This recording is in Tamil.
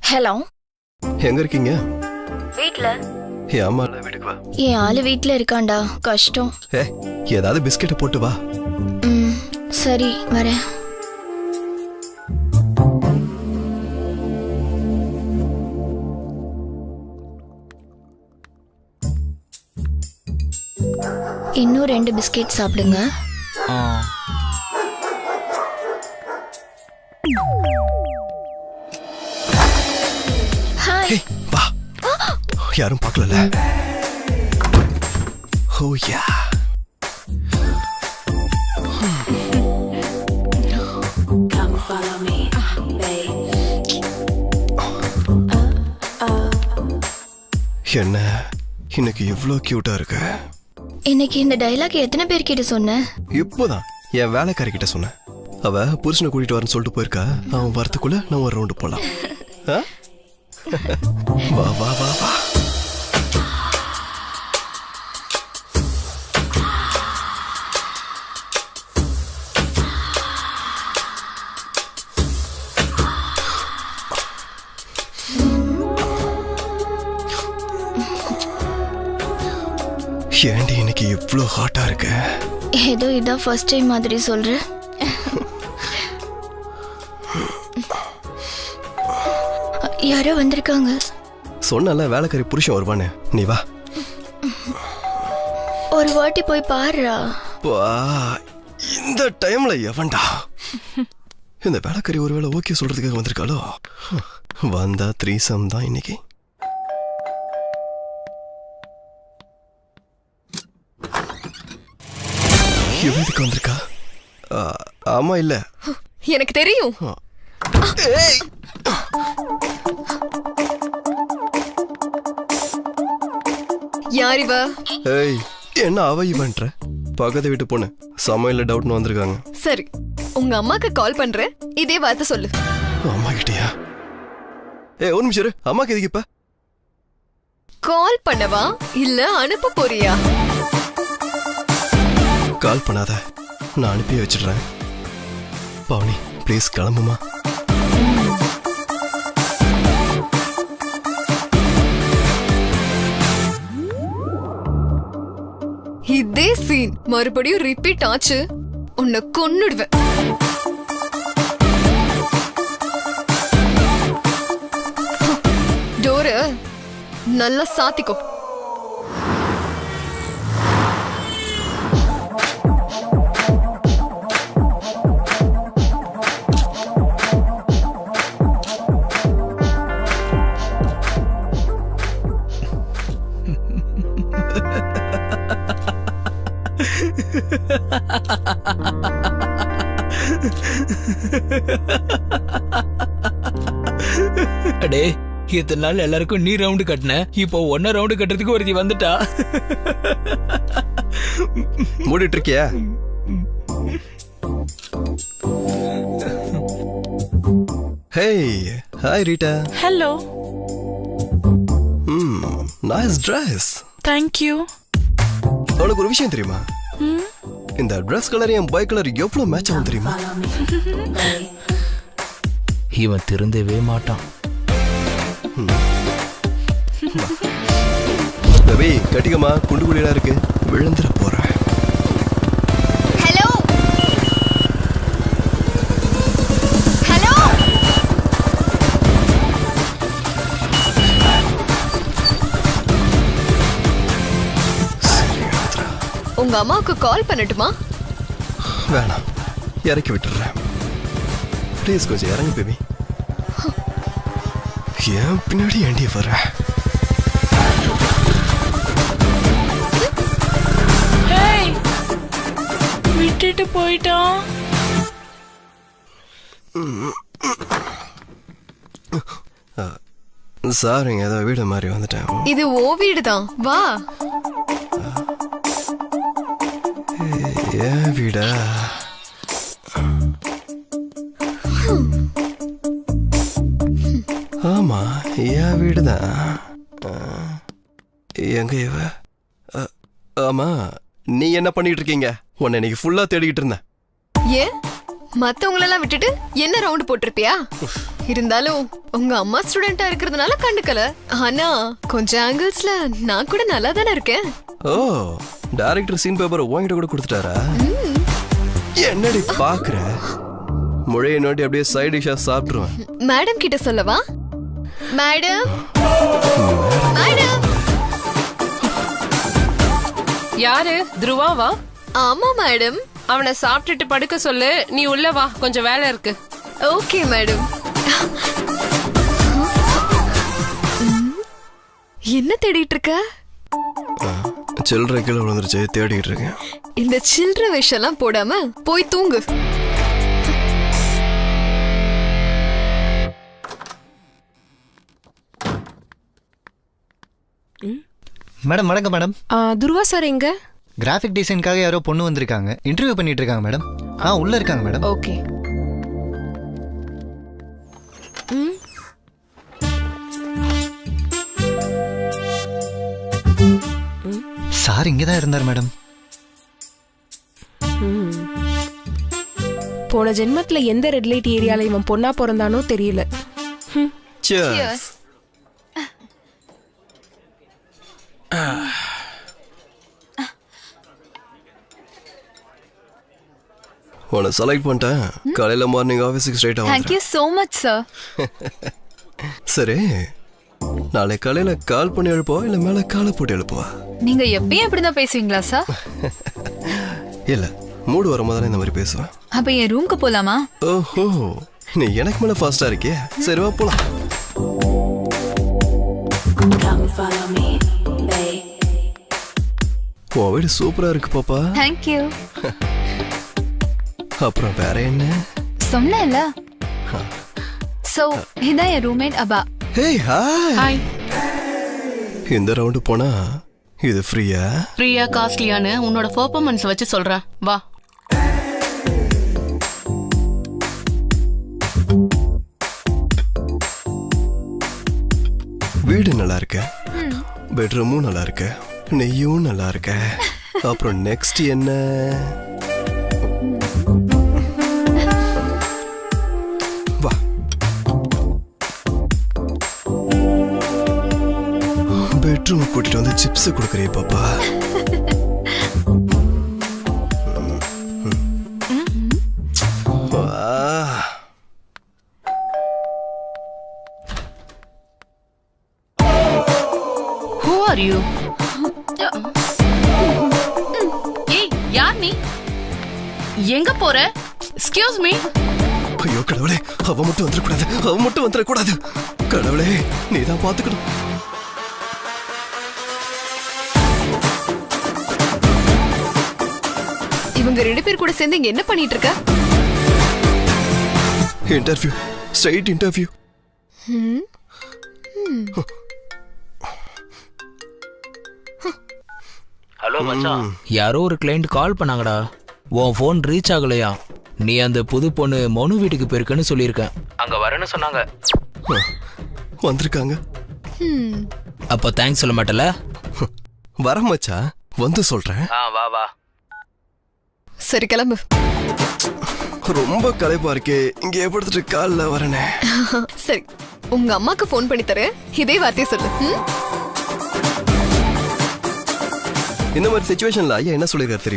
ஹலோ, எங்க இருக்கீங்க? வீட்ல. என் அம்மா வீட்டுக்கு வா. என் ஆளு வீட்ல இருக்காண்டா, கஷ்டம். ஏதாவது பிஸ்கெட்டை போட்டு வா. சரி வரேன். இன்னும் 2 பிஸ்கெட் சாப்பிடுங்க. ஹாய். வா. யாரும் பார்க்கல. ஓ யா. என்ன இன்னைக்கு இவ்ளோ கியூட்டா இருக்கு? இன்னைக்கு இந்த டயலாக் எத்தனை பேர் கிட்ட சொன்ன? இப்போதான் என் வேலைக்காரி கிட்ட சொன்னேன். அவ புருஷனை கூட்டிட்டு வரேன்னு சொல்லிட்டு போயிருக்கா. அவன் வரத்துக்குள்ள நான் ஒரு ரவுண்டு போலாம். வா வா வா வா. ஏண்டி இன்னைக்கு இவ்ளோ ஹாட்டா இருக்கு? ஏதோ இதான் ஃபர்ஸ்ட் டைம் மாதிரி சொல்ற. யாரோ வந்திருக்காங்க. சொன்னல வேலைக்காரி புருஷன் வருவானு. நீ வா. ஒரு வாட்டி போய் பாருடா. இந்த டைம்ல எவன்டா? இந்த வேலைக்காரி ஒருவேளை ஓகே சொல்றதுக்காக வந்திருக்காளோ? வந்தா 3 தான் இன்னைக்கு. எதுக்கு வந்திருக்கா? ஆமா இல்ல எனக்கு தெரியும். யார் இவ? ஏய், என்ன அவ இவன்ற? பக்கத்து வீட்டு பொண்ணு. சமையல்ல டவுட்னு வந்திருக்காங்க. சரி, உங்க அம்மாக்கு கால் பண்றேன். இதே வார்த்தை சொல்லு. அம்மா கிட்டயா? ஒரு நிமிஷம் இரு. அம்மாக்கு எதுக்கு இப்ப கால் பண்ணவா இல்ல அனுப்ப போறியா? கால் பண்ணாத, நான் அனுப்பி வச்சிடுறேன். பவுனி ப்ளீஸ் கிளம்புமா. இதே சீன் மறுபடியும் ரிப்பீட் ஆச்சு, உன்னை கொன்னுடுவேன். டோரு நல்லா சாத்திக்கோ. அடே, இத்தனை நாள் எல்லாருக்கும் நீ ரவுண்டு கட்டின, இப்போ 1 ரவுண்டு கட்டுறதுக்கு ஒருத்தி வந்துட்டா. மூடிட்டு இருக்கியா? Hey, hi Rita. Hello. Nice Dress. Thank you. உனக்கு ஒரு விஷயம் தெரியுமா? இந்த Dress கலர் என் பைக் கலர் எவ்வளவு மேட்ச் ஆகும் தெரியுமா? இவன் திருந்தவே மாட்டான். பேபி கட்டிக்கமா, குண்டு குழியா இருக்கு, விழுந்துற போறேன். ஹலோ ஹலோ, உங்க அம்மாவுக்கு கால் பண்ணட்டுமா? வேணாம், இறக்கி விட்டுறேன். ப்ளீஸ் கொஞ்சம் இறங்கு பேபி. ஏன் பின்னாடி ஏண்டி வர? ஹேய், விட்டுட்டு போயிட்டான். சார், இங்க ஏதோ வீடு மாதிரி வந்துட்டேன். இது ஓ வீடுதான், வா. ஏன் வீடா? ஆமா, என் வீடுதான். எங்க இவ? ஆமா, நீ என்ன பண்ணிட்டு இருக்கீங்க? உன்னை இன்னைக்கு ஃபுல்லா தேடிக்கிட்டு இருந்தேன். ஏன் மத்தவங்களெல்லாம் விட்டுட்டு என்ன ரவுண்ட் போட்டிருப்பியா? இருந்தாலும் உங்க அம்மா ஸ்டூடெண்டா இருக்கிறதுனால கண்டுக்கல. ஆனா கொஞ்சம் ஆங்கிள்ஸ்ல நான் கூட நல்லா தானே இருக்கேன். ஓ டைரக்டர் சீன் பேப்பர் வாங்கிட்டு கூட கொடுத்துட்டாரா? என்னடி பாக்குற? முழைய நோட்டி அப்படியே சைடு டிஷ்ஷா சாப்பிட்டுருவேன். மேடம் கிட்ட சொல்லவா? Madam madam. யாரு? துருவாவா? ஆமா மேடம். அவனை சாப்பிட்டுட்டு படுக்க சொல்லு. நீ உள்ள வா, கொஞ்சம் வேலை இருக்கு. Okay madam. என்ன தேடிட்டு இருக்க? சில்லறை கீழே விழுந்துருச்சு, தேடிட்டு இருக்கேன். இந்த சில்லற விஷயம்லாம் போடாம போய் தூங்கு. மேடம் வணக்கம் மேடம். துருவா சார் எங்க? கிராஃபிக் டிசைனுக்காக யாரோ பொண்ணு வந்திருக்காங்க, இன்டர்வியூ பண்ணிட்டு இருக்காங்க மேடம். உள்ள இருக்காங்க மேடம். ஓகே. சார் இங்கே தான் இருந்தார் மேடம். போன ஜென்மத்துல எந்த ரெட் லைட் ஏரியால இவன் பொண்ணா பிறந்தானோ தெரியல. Cheers. உன்னை செலக்ட் பண்ணிட்டேன். காலையில மார்னிங் ஆஃபீஸுக்கு ஸ்ட்ரைட்டாக thank you so much sir. சரி, நாளை காலையில கால் பண்ணி எழுப்பவா இல்ல மேல காலை போட்டு எழுப்பவா? நீங்க எப்பயும் இப்படிதான் பேசுவீங்களா சார்? இல்ல, மூடு வரும்போது தானே இந்த மாதிரி பேசுவேன். அப்ப என் ரூம்க்கு போலாமா? ஓஹோ, நீ எனக்கு மேல ஃபாஸ்டா இருக்கியே. சரி வா போலாம். உன் வீடு சூப்பரா இருக்கு பாப்பா. Thank you. அப்புறம் வேற என்ன? சொன்னேன்ல. சோ இதான் என் roommate Abha. Hey hi. Hi. இந்த ரவுண்டு போனா இது ஃப்ரீயா? ஃப்ரீயா காஸ்ட்லியான்னு உன்னோட பெர்ஃபார்மன்ஸ் வச்சு சொல்றேன், வா. வீடு நல்லா இருக்கு, பெட்ரூமும் நல்லா இருக்கு, நெய்யும் நல்லா இருக்கு. அப்புறம் நெக்ஸ்ட் என்ன? வா. பெட்ரூம் கூட்டிட்டு வந்து சிப்ஸ் கொடுக்குறிய பாப்பா. Who are you? ஏய், யார் நீ? எங்க போற? Excuse me. ஐயோ கடவுளே, அவ மட்டும் வந்துடக்கூடாது, அவ மட்டும் வந்துடக்கூடாது. கடவுளே, நீதான் பாத்துக்கணும். இவங்க 2 பேர் கூட சேர்ந்து இங்க என்ன பண்ணிட்டு இருக்க? Interview, straight interview. ஹலோ மச்சான், யாரோ ஒரு கிளைண்ட் கால் பண்ணாங்கடா. உன் ஃபோன் ரீச் ஆகலையா? நீ அந்த புது பொண்ணு மனு வீட்டுக்கு போயிருக்கன்னு சொல்லியிருக்கேன். அங்க வரேன்னு சொன்னாங்க. வந்திருக்காங்க. அப்ப தேங்க்ஸ் சொல்ல மாட்டல? வர மச்சா, வந்து சொல்றேன். வா வா. சரி கிளம்பு. ரொம்ப களைப்பா இருக்கே, இங்க எப்படிட்டு கால்ல வரனே. சரி, உங்க அம்மாக்கு ஃபோன் பண்ணி தரேன், இதே வார்த்தையை சொல்லு. இந்த மாதிரி சிச்சுவேஷன்ல ஐயா என்ன சொல்லிருக்காரு தெரியுமா?